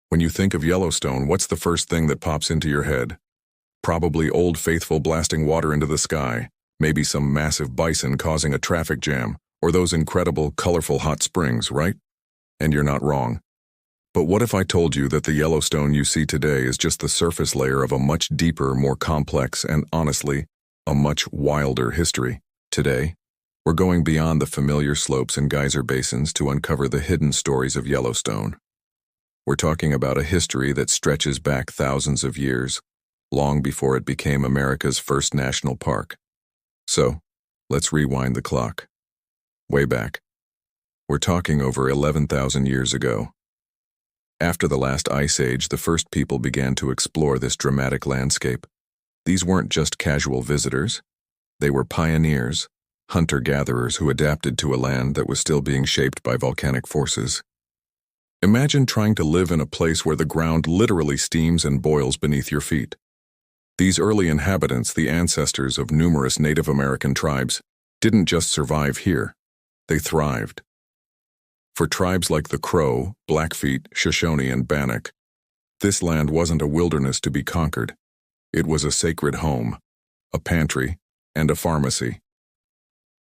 When you think of Yellowstone, what's the first thing that pops into your head? Probably Old Faithful blasting water into the sky, maybe some massive bison causing a traffic jam, or those incredible, colorful hot springs, right? And you're not wrong. But what if I told you that the Yellowstone you see today is just the surface layer of a much deeper, more complex, and honestly, a much wilder history? Today, we're going beyond the familiar slopes and geyser basins to uncover the hidden stories of Yellowstone. We're talking about a history that stretches back thousands of years, long before it became America's first national park. So, let's rewind the clock. Way back. We're talking over 11,000 years ago. After the last ice age, the first people began to explore this dramatic landscape. These weren't just casual visitors. They were pioneers, hunter-gatherers who adapted to a land that was still being shaped by volcanic forces. Imagine trying to live in a place where the ground literally steams and boils beneath your feet. These early inhabitants, the ancestors of numerous Native American tribes, didn't just survive here. They thrived. For tribes like the Crow, Blackfeet, Shoshone, and Bannock, this land wasn't a wilderness to be conquered. It was a sacred home, a pantry, and a pharmacy.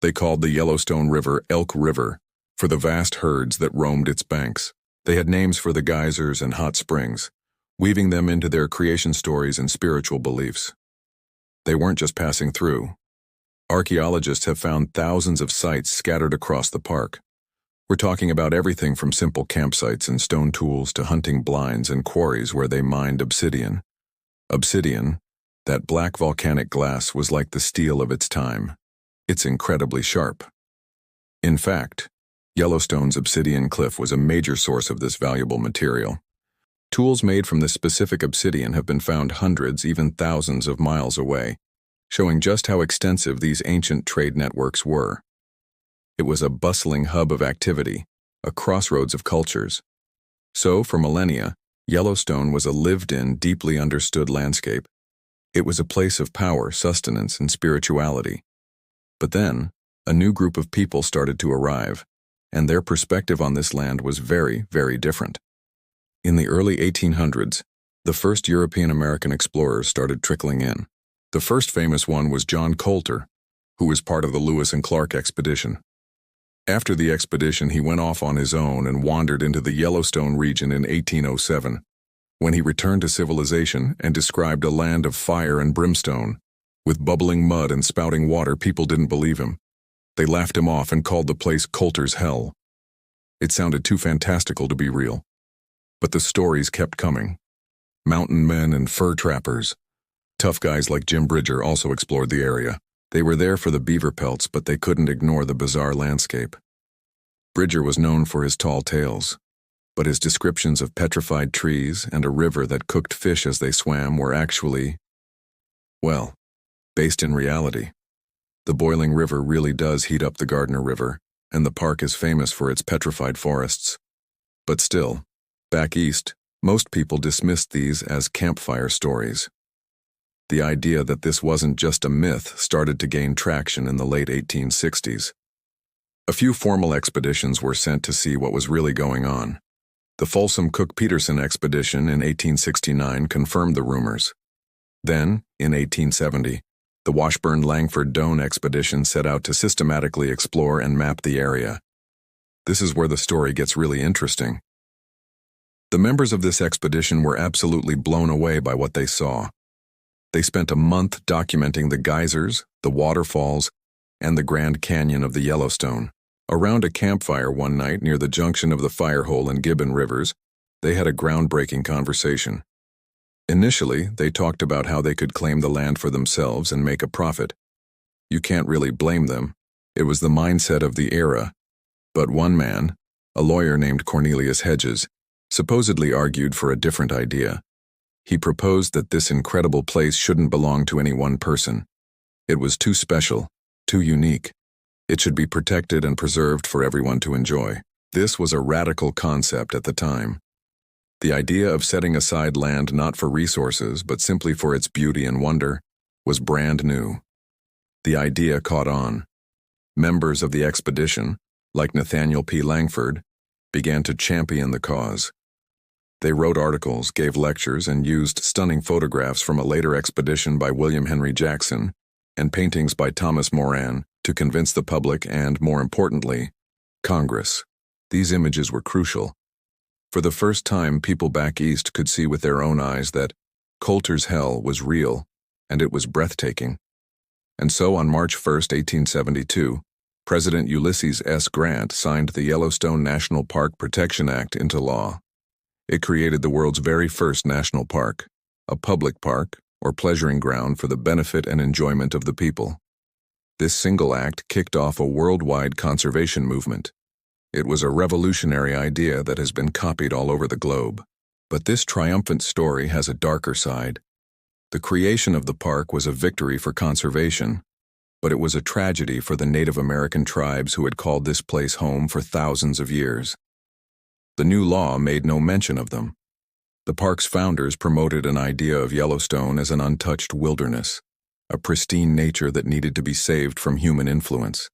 They called the Yellowstone River Elk River for the vast herds that roamed its banks. They had names for the geysers and hot springs, weaving them into their creation stories and spiritual beliefs. They weren't just passing through. Archaeologists have found thousands of sites scattered across the park. We're talking about everything from simple campsites and stone tools to hunting blinds and quarries where they mined obsidian. Obsidian, that black volcanic glass, was like the steel of its time. It's incredibly sharp. In fact, Yellowstone's obsidian cliff was a major source of this valuable material. Tools made from this specific obsidian have been found hundreds, even thousands of miles away, showing just how extensive these ancient trade networks were. It was a bustling hub of activity, a crossroads of cultures. So, for millennia, Yellowstone was a lived-in, deeply understood landscape. It was a place of power, sustenance, and spirituality. But then, a new group of people started to arrive, and their perspective on this land was very, very different. In the early 1800s, the first European-American explorers started trickling in. The first famous one was John Colter, who was part of the Lewis and Clark expedition. After the expedition, he went off on his own and wandered into the Yellowstone region in 1807. When he returned to civilization and described a land of fire and brimstone, with bubbling mud and spouting water, people didn't believe him. They laughed him off and called the place Colter's Hell. It sounded too fantastical to be real. But the stories kept coming. Mountain men and fur trappers. Tough guys like Jim Bridger also explored the area. They were there for the beaver pelts, but they couldn't ignore the bizarre landscape. Bridger was known for his tall tales, but his descriptions of petrified trees and a river that cooked fish as they swam were actually, well, based in reality. The boiling river really does heat up the Gardner River, and the park is famous for its petrified forests. But still, back east, most people dismissed these as campfire stories. The idea that this wasn't just a myth started to gain traction in the late 1860s. A few formal expeditions were sent to see what was really going on. The Folsom-Cook-Peterson expedition in 1869 confirmed the rumors. Then, in 1870, the Washburn-Langford-Doane expedition set out to systematically explore and map the area. This is where the story gets really interesting. The members of this expedition were absolutely blown away by what they saw. They spent a month documenting the geysers, the waterfalls, and the Grand Canyon of the Yellowstone. Around a campfire one night near the junction of the Firehole and Gibbon Rivers, they had a groundbreaking conversation. Initially, they talked about how they could claim the land for themselves and make a profit. You can't really blame them. It was the mindset of the era. But one man, a lawyer named Cornelius Hedges, supposedly argued for a different idea. He proposed that this incredible place shouldn't belong to any one person. It was too special, too unique. It should be protected and preserved for everyone to enjoy. This was a radical concept at the time. The idea of setting aside land not for resources, but simply for its beauty and wonder, was brand new. The idea caught on. Members of the expedition, like Nathaniel P. Langford, began to champion the cause. They wrote articles, gave lectures, and used stunning photographs from a later expedition by William Henry Jackson and paintings by Thomas Moran to convince the public and, more importantly, Congress. These images were crucial. For the first time, people back east could see with their own eyes that Colter's hell was real, and it was breathtaking. And so on March 1, 1872, President Ulysses S. Grant signed the Yellowstone National Park Protection Act into law. It created the world's very first national park, a public park or pleasuring ground for the benefit and enjoyment of the people. This single act kicked off a worldwide conservation movement. It was a revolutionary idea that has been copied all over the globe. But this triumphant story has a darker side. The creation of the park was a victory for conservation, but it was a tragedy for the Native American tribes who had called this place home for thousands of years. The new law made no mention of them. The park's founders promoted an idea of Yellowstone as an untouched wilderness, a pristine nature that needed to be saved from human influence.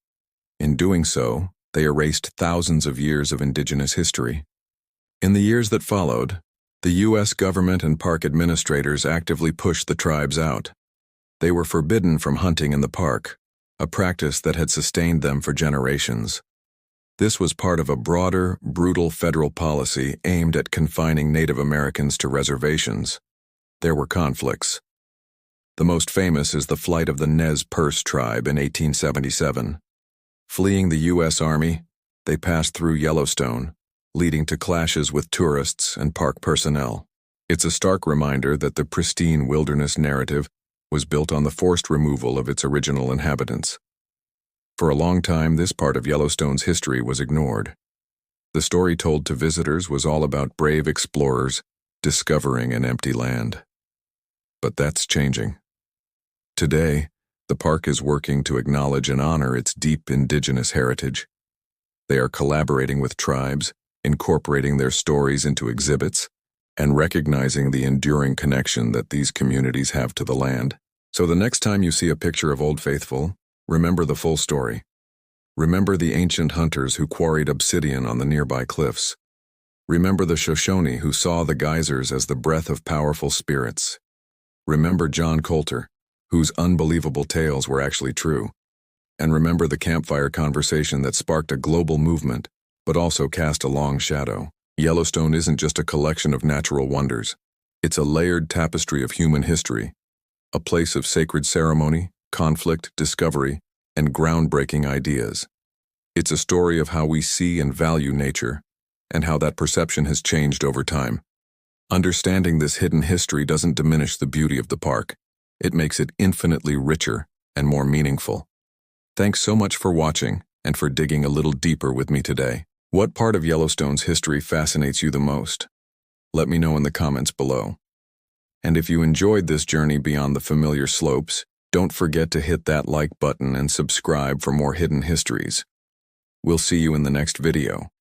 In doing so, they erased thousands of years of indigenous history. In the years that followed, the U.S. government and park administrators actively pushed the tribes out. They were forbidden from hunting in the park, a practice that had sustained them for generations. This was part of a broader, brutal federal policy aimed at confining Native Americans to reservations. There were conflicts. The most famous is the flight of the Nez Perce tribe in 1877. Fleeing the U.S. Army, they passed through Yellowstone, leading to clashes with tourists and park personnel. It's a stark reminder that the pristine wilderness narrative was built on the forced removal of its original inhabitants. For a long time, this part of Yellowstone's history was ignored. The story told to visitors was all about brave explorers discovering an empty land. But that's changing. Today, the park is working to acknowledge and honor its deep indigenous heritage. They are collaborating with tribes, incorporating their stories into exhibits, and recognizing the enduring connection that these communities have to the land. So the next time you see a picture of Old Faithful, remember the full story. Remember the ancient hunters who quarried obsidian on the nearby cliffs. Remember the Shoshone who saw the geysers as the breath of powerful spirits. Remember John Colter, whose unbelievable tales were actually true. And remember the campfire conversation that sparked a global movement, but also cast a long shadow. Yellowstone isn't just a collection of natural wonders. It's a layered tapestry of human history, a place of sacred ceremony, conflict, discovery, and groundbreaking ideas. It's a story of how we see and value nature, and how that perception has changed over time. Understanding this hidden history doesn't diminish the beauty of the park. It makes it infinitely richer and more meaningful. Thanks so much for watching and for digging a little deeper with me today. What part of Yellowstone's history fascinates you the most? Let me know in the comments below. And if you enjoyed this journey beyond the familiar slopes, don't forget to hit that like button and subscribe for more hidden histories. We'll see you in the next video.